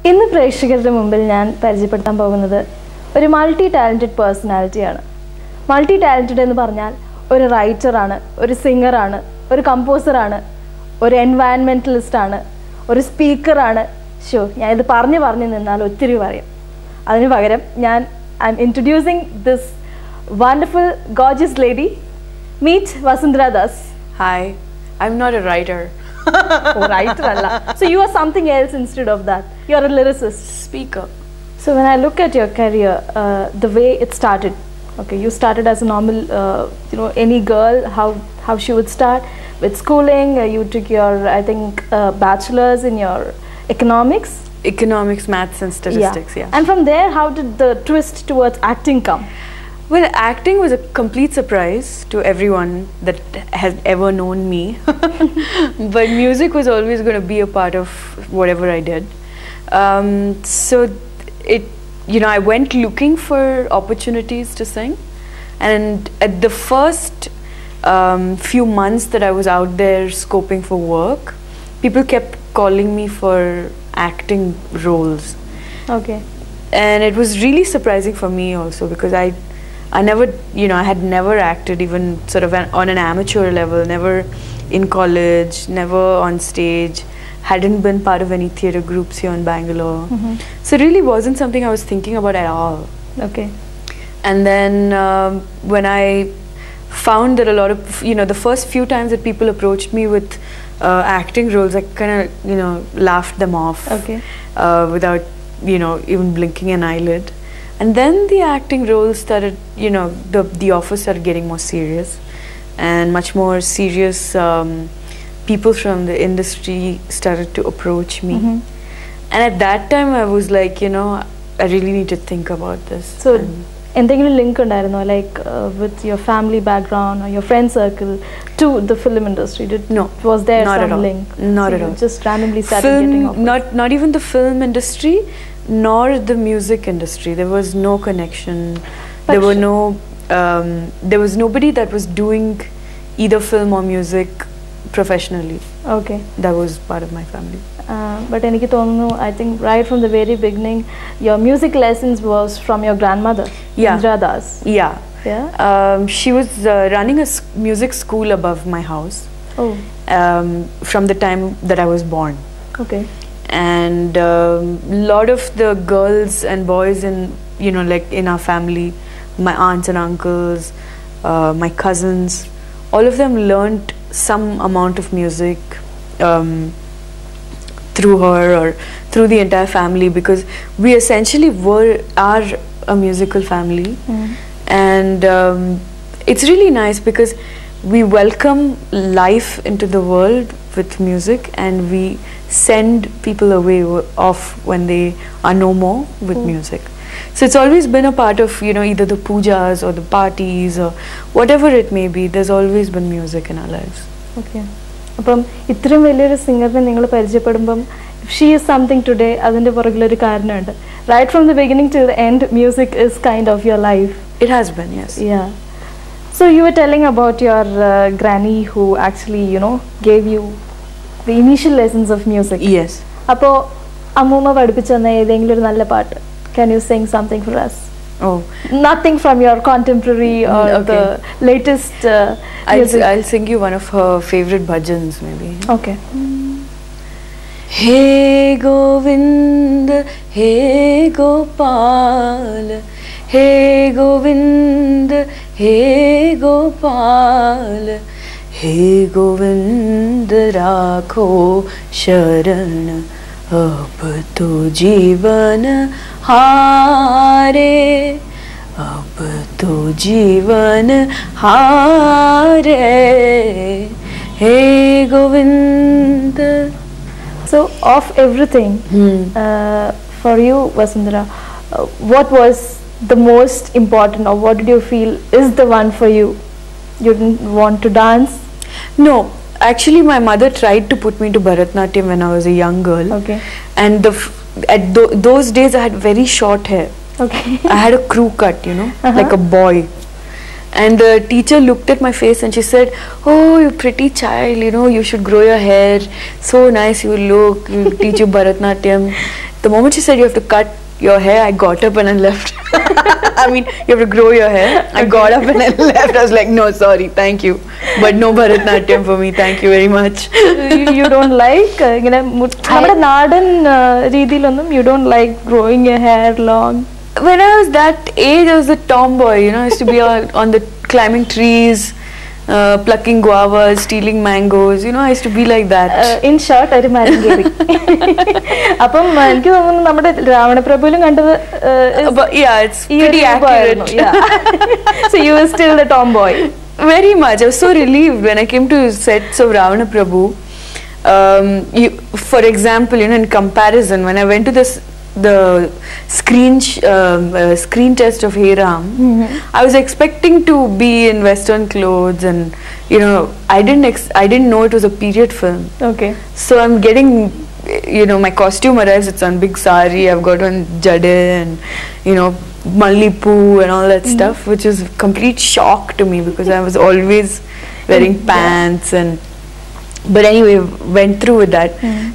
ഇന്ന് പ്രേക്ഷകരുടെ മുമ്പിൽ ഞാൻ പരിചയപ്പെടുത്താൻ പോകുന്നത് ഒരു മൾട്ടി ടാലന്റഡ് പേഴ്സണാലിറ്റിയാണ്. മൾട്ടി ടാലന്റഡ് എന്ന് പറഞ്ഞാൽ ഒരു റൈറ്ററാണ്, ഒരു സിംഗറാണ്, ഒരു കമ്പോസറാണ്, ഒരു എൻവയൺമെന്റലിസ്റ്റാണ്, ഒരു സ്പീക്കറാണ്. ഞാൻ ഇത് പറഞ്ഞു നിന്നാൽ ഒത്തിരി പറയും. അതിന് പകരം I'm introducing this wonderful, gorgeous lady. Meet Vasundhara. Hi, I'm not a writer. Oh, writer alla. So you are something else instead of that. You are a lyricist. Speaker. So when I look at your career, the way it started, okay, you started as a normal, any girl, how she would start with schooling. You took your, I think, bachelor's in your economics, maths and statistics, yeah. And from there, how did the twist towards acting come? Well, acting was a complete surprise to everyone that has ever known me. But music was always going to be a part of whatever I did. So I went looking for opportunities to sing. And at the first few months that I was out there scoping for work, people kept calling me for acting roles. Okay. And it was really surprising for me also, because I never, I had never acted even sort of on an amateur level, never in college, never on stage, hadn't been part of any theatre groups here in Bangalore. So it really wasn't something I was thinking about at all. Okay. And then when I found that a lot of, the first few times that people approached me with acting roles, I kind of, laughed them off. Okay. Without, even blinking an eyelid. And then the acting roles started, the offers started getting more serious, and much more serious people from the industry started to approach me. And at that time I was like, I really need to think about this. So എന്തെങ്കിലും link ഉണ്ടായിരുന്നോ, like with your family background or your friend circle to the film industry? No. Was there not some at all. link? Not so at all. Just randomly started getting offers? Not even the film industry, nor the music industry. There was no connection. There were no. There was nobody that was doing either film or music professionally. Okay. That was part of my family. But എനിക്ക് തോന്നുന്നു, I think right from the very beginning, your music lessons was from your grandmother, Indra Das. Yeah. Yeah. She was running a music school above my house. Oh. From the time that I was born. Okay. And lot of the girls and boys in, like in our family, my aunts and uncles, my cousins, all of them learnt some amount of music through her or through the entire family, because we essentially are a musical family. And it's really nice because we welcome life into the world with music, and we send people away off when they are no more with music. So it's always been a part of, either the pujas or the parties or whatever it may be. There's always been music in our lives. Okay. അപ്പം ഇത്രയും വലിയൊരു സിംഗറിനെ നിങ്ങൾ പരിചയപ്പെടുമ്പം, she is something today, അതിൻ്റെ പുറകിലൊരു കാരണമുണ്ട്. Right from the beginning to the end, music is kind of your life. It has been, yes. Yeah. So you were telling about your granny who actually, gave you the initial lessons of music. Yes. അപ്പോൾ അമ്മൂമ്മ പഠിപ്പിച്ചു തന്ന ഏതെങ്കിലും ഒരു നല്ല പാട്ട്, can you sing something for us? Oh. Nothing from your contemporary or the latest music. I'll sing you one of her favorite bhajans, maybe. Okay. He Govind, He Gopal, He Govind, He Gopal, He Govind rakho sharan, ab to jeevan हारे, अब तो जीवन हारे, हे Govind. So of everything, for you, Vasundhara, what was the most important, or what did you feel is the one for you? You didn't want to dance? No. Actually, my mother tried to put me to Bharatnatyam when I was a young girl. Okay. And those days I had very short hair. Okay. I had a crew cut, like a boy. And the teacher looked at my face and she said, "Oh, you pretty child, you know, you should grow your hair. So nice you look. We'll teach you Bharatnatyam." The moment she said you have to cut your hair, I got up and I left. I mean, you have to grow your hair. I got up and I left. I was like, "No, sorry, thank you, but no Bharatnatyam for me. Thank you very much." You don't like നമ്മുടെ നാടൻ രീതിയിലൊന്നും you don't like growing your hair long? When I was that age, I was a tomboy, you know. I used to be on the climbing trees, plucking guavas, stealing mangoes, you know. I used to be like that. In short, ഒരു മരം കയറി. അപ്പം എനിക്ക് തോന്നുന്നു നമ്മുടെ രാവണപ്രഭുവിലും കണ്ടത് but yeah, it's pretty accurate. So you were still the tomboy. Very much. I was so relieved when I came to sets of Ravana Prabhu. For example, you know, in comparison, when I went to the screen test of Hey Ram, I was expecting to be in Western clothes, and you know, I didn't know it was a period film. Okay. So I'm getting, you know, my costume arrives, it's on big sari, I've got on jade and, you know, mallipu and all that stuff, which is complete shock to me because I was always wearing pants and. But anyway, went through with that.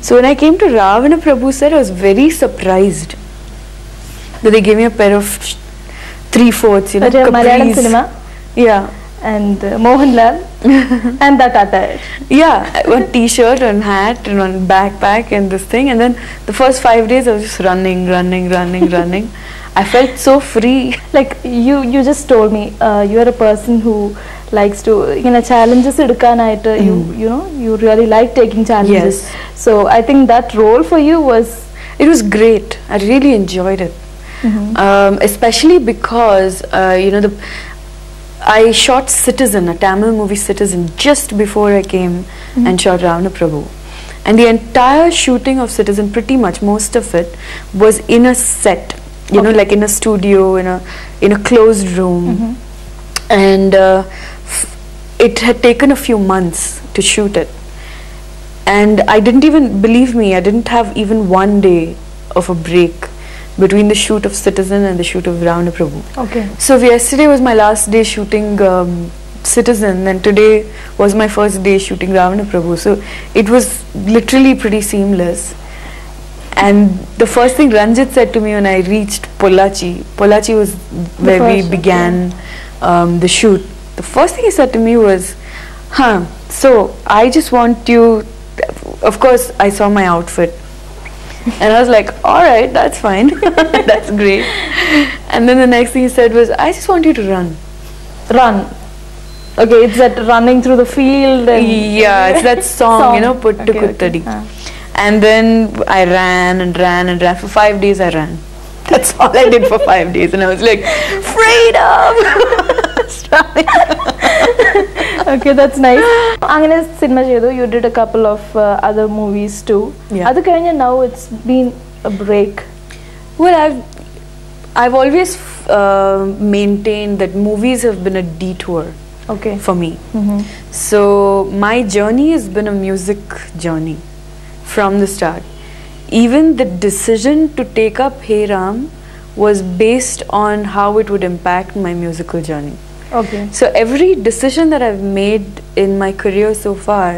So when I came to Ravana Prabhu set, I was very surprised that they gave me a pair of 3/4, you know, Malayalam capris. cinema. Yeah. And Mohanlal and that attire. Yeah, one t-shirt and hat and one backpack and this thing, and then the first 5 days I was just running. I felt so free. Like you just told me you are a person who likes to, you know, challenges എടുക്കാനായിട്ട് you know, you really like taking challenges. Yes. So I think that role for you was, it was great. I really enjoyed it. Especially because you know, I shot Citizen, a Tamil movie Citizen, just before I came and shot Ravana Prabhu. And the entire shooting of Citizen, pretty much most of it, was in a set, you know, like in a studio, in a closed room. And it had taken a few months to shoot it. And I didn't even, believe me, I didn't have even one day of a break between the shoot of Citizen and the shoot of Ravana Prabhu. okay. So yesterday was my last day shooting Citizen, and today was my first day shooting Ravana Prabhu. So it was literally pretty seamless. And the first thing Ranjit said to me when I reached Pollachi was where we began the shoot. The first thing he said to me was, so I just want you, of course I saw my outfit. And I was like, alright, that's fine. That's great. And then the next thing he said was, I just want you to run. Run. Okay, it's that running through the field. And Yeah, it's that song, you know, Puttu Okay, Kuttadi. okay. And then I ran. For 5 days I ran. That's all I did for 5 days. And I was like, freedom! Okay, that's nice. അങ്ങനെ cinema ചെയ്തു. You did a couple of other movies too. Yeah. അത് കഴിഞ്ഞ് now it's been a break. Well, I've always maintained that movies have been a detour Okay. for me. So my journey has been a music journey from the start. Even the decision to take up Hey Ram was based on how it would impact my musical journey. Okay. So every decision that I've made in my career so far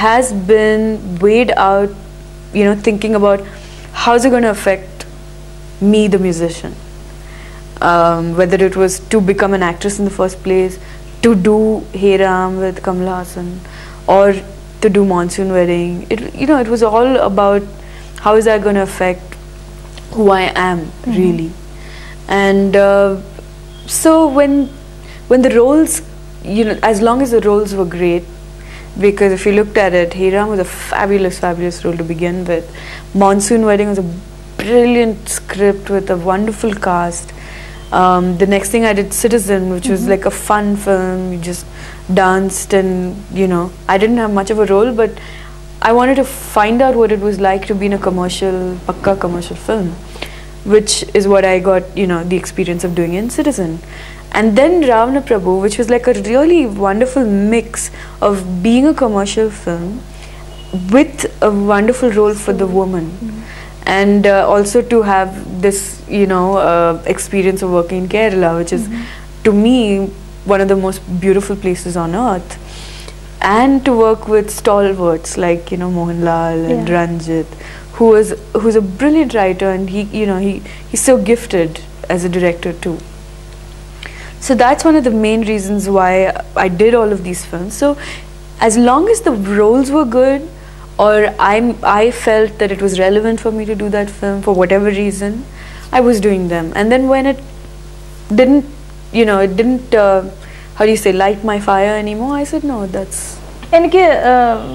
has been weighed out, you know, thinking about how's it going to affect me, the musician. Whether it was to become an actress in the first place, to do Hey Ram with Kamal Haasan, or to do Monsoon Wedding. You know, it was all about how is that going to affect who I am, really. And so when the roles, you know, as long as the roles were great, because if you looked at it, Hey Ram was a fabulous role to begin with. Monsoon Wedding was a brilliant script with a wonderful cast. The next thing I did Citizen, which was like a fun film. You just danced and, you know, I didn't have much of a role, but I wanted to find out what it was like to be in a pakka commercial film, which is what I got, you know, the experience of doing in Citizen. And then Ravana Prabhu, which was like a really wonderful mix of being a commercial film with a wonderful role for the woman. And also to have this, you know, experience of working in Kerala, which is to me one of the most beautiful places on earth, and to work with stalwarts like Mohanlal and Ranjit, who's a brilliant writer, and he's so gifted as a director too. So that's one of the main reasons why I did all of these films. So as long as the roles were good, or I felt that it was relevant for me to do that film for whatever reason, I was doing them. And then when it didn't how do you say, light my fire anymore, I said no, that's... എനിക്ക്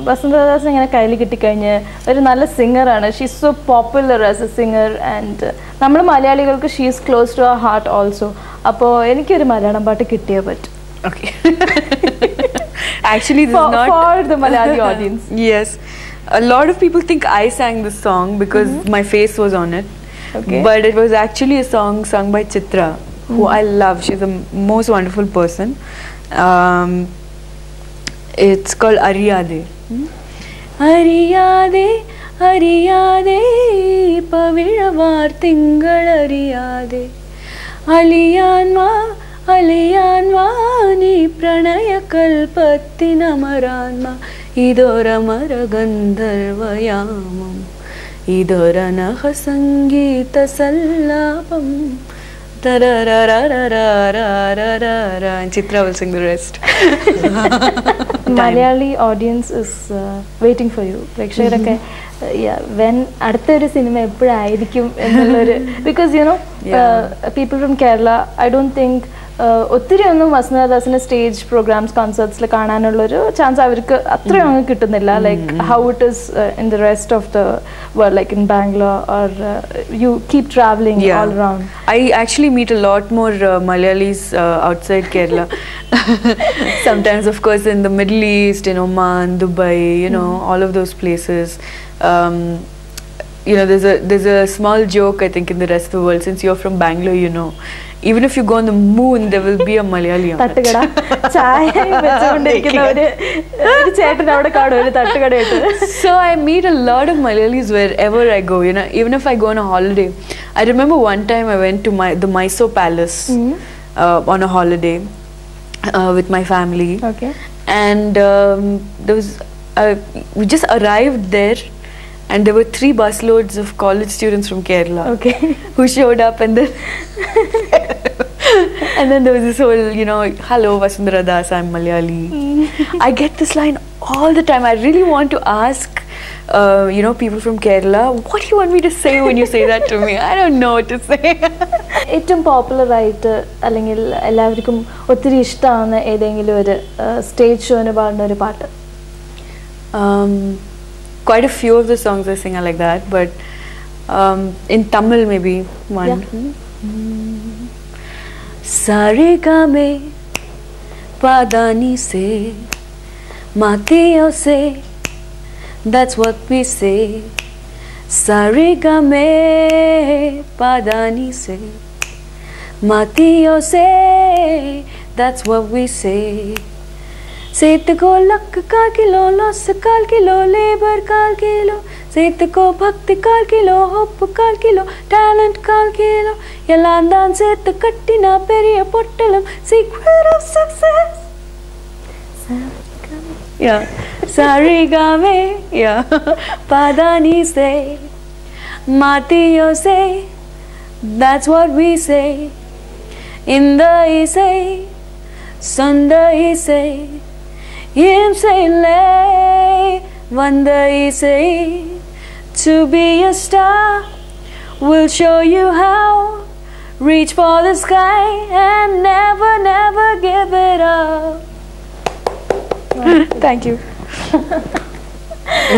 വസുന്ധരാദാസിനെ ഇങ്ങനെ കയ്യിൽ കിട്ടിക്കഴിഞ്ഞ് ഒരു നല്ല സിംഗറാണ്. She's so popular as a singer and നമ്മൾ മലയാളികൾക്ക് she's close to our heart also. അപ്പോൾ എനിക്കൊരു മലയാളം പാട്ട് കിട്ടിയേ പറ്റും. Okay. Actually, this is not for the Malayali audience. Yes, a lot of people think I sang this song because my face was on it. Okay. But it was actually a song sung by Chitra, who I love. She's the most wonderful person. It's called Ariyade. Ariyade, Ariyade, Paviravar Tingal Ariyade, Aliyanma, Aliyanma, Ni Pranaya Kalpattina Maranma, Idora Maragandharvayamam, Idora Naha Sangita Sallapam. And Chitra will sing the rest. Malayali audience is waiting for you. Prekshakarake when അടുത്തൊരു cinema എപ്പോഴായിരിക്കും എന്നുള്ളൊരു, because people from Kerala, I don't think ഒത്തിരി ഒന്നും വസുന്ധരാദാസിന്റെ stage programmes കോൺസേർട്സിൽ കാണാനുള്ളൊരു chance അവർക്ക് അത്രയും അങ്ങ് കിട്ടുന്നില്ല. Like how it is in the rest of the world, like in Bangalore or you keep travelling all around. I actually meet a lot more Malayalis outside Kerala. Sometimes, of course, in the Middle East, in Oman, Dubai, all of those places. There's a small joke, I think, in the rest of the world. Since you're from Bangalore, even if you go on the moon, there will be a Malayali on it. So I meet a lot of Malayalis wherever I go, even if I go on a holiday. I remember one time I went to the Mysore Palace on a holiday with my family. Okay. And there was we just arrived there, and there were 3 busloads of college students from Kerala, who showed up, and then and then there was this whole, hello Vasundhara Das, I'm Malayali. I get this line all the time. I really want to ask people from Kerala, what do you want me to say when you say that to me? I don't know what to say. ഏറ്റവും popular ആയിട്ട് അല്ലെങ്കിൽ എല്ലാവർക്കും ഒത്തിരി ഇഷ്ടമാവുന്ന ഏതെങ്കിലും ഒരു stage ഷോന് പാടുന്ന ഒരു പാട്ട്? Quite a few of the songs I sing are like that, but in Tamil maybe one. Sarigame padani se matiyo se, that's what we say. Sarigame padani se matiyo se, that's what we say. सेत को luck काल kilo, loss काल kilo, labour काल kilo, सेत को भक्ति काल kilo, hope काल kilo, talent काल किलो, यलांदान सेत कट्टिना पेरिया पोट्टलम, secret of success. Yeah, sarigame, yeah, padani se, matiyo se, that's what we say. Inda say, sunda say, Him say lay, wonder say, to be a star, we'll show you how, reach for the sky and never, never give it up. Thank you.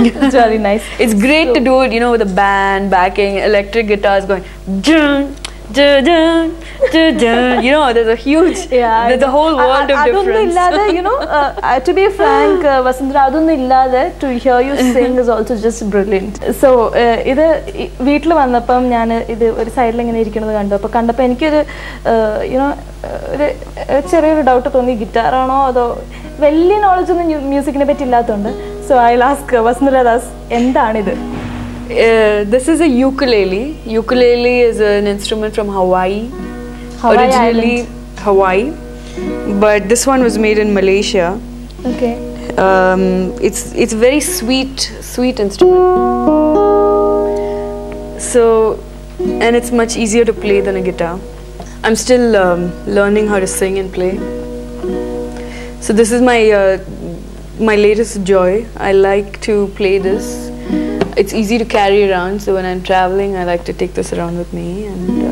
It's very nice. It's great to do it, with a band, backing, electric guitars going, dun, dun, dun, dun, dun. There's a huge, there's a whole world of difference. To be frank, Vasundhara, adonnu illade to hear you sing is also just brilliant. So, idu veetil vannappam njan idu oru side il ingane irikkunadu kandu. Appo kandappo enikku oru cheriyoru doubt thonni, guitar aano ado velli knowledge onnu music ne patti illathonde. So I'll ask Vasundhara Das, endana idu? This is a ukulele. Ukulele is an instrument from Hawaii. Originally Hawaii. but this one was made in Malaysia. Okay. It's very sweet instrument. So, and it's much easier to play than a guitar. I'm still learning how to sing and play. So this is my my latest joy. I like to play this. It's easy to carry around, so when I'm traveling, I like to take this around with me. And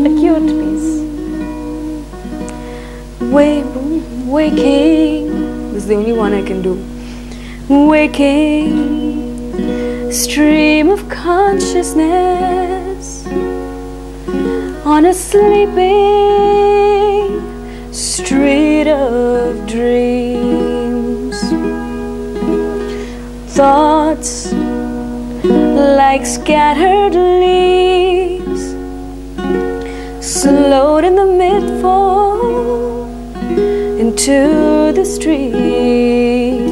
a cute piece. Waking. This is the only one I can do. Waking. Stream of consciousness on a sleeping street of dreams. Thoughts like scattered leaves, slowed in the mid-fall into the stream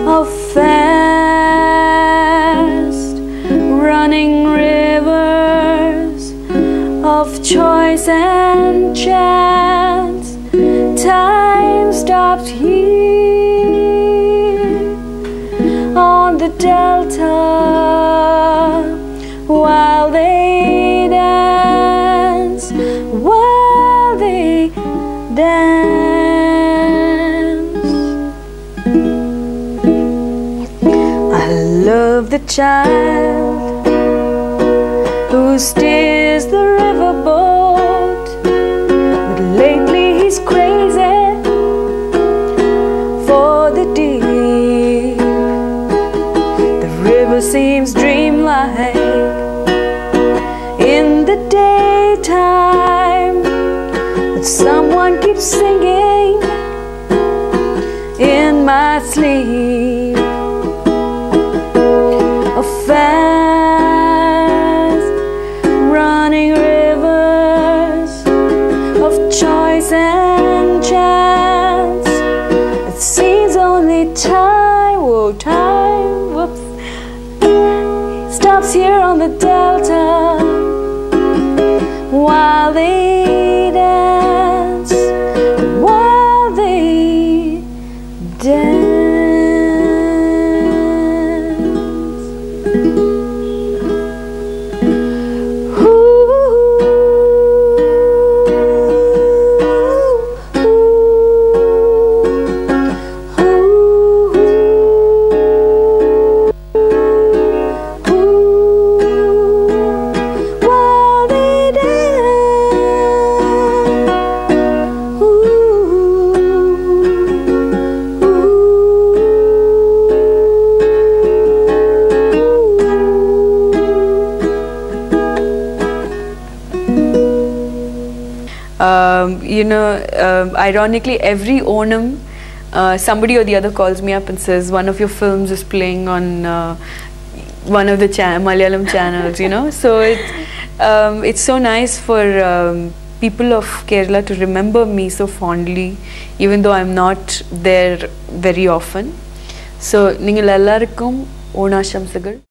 of fast running rivers of choice and chance. Time stopped here on the delta while they dance, while they dance. I love the child who steers the riverboat, but lately he's crazy for the deep. The river seems dreamlike in the daytime, but someone keeps singing in my sleep. A fast running rivers of choice and chance. It seems only time, oh time, whoops, stops here on the delta while they dance, while they dance. Ironically, every Onam, somebody or the other calls me up and says, one of your films is playing on one of the Malayalam channels, you know. So it's so nice for people of Kerala to remember me so fondly, even though I'm not there very often. So, ningal ellarkum Onashamsagal.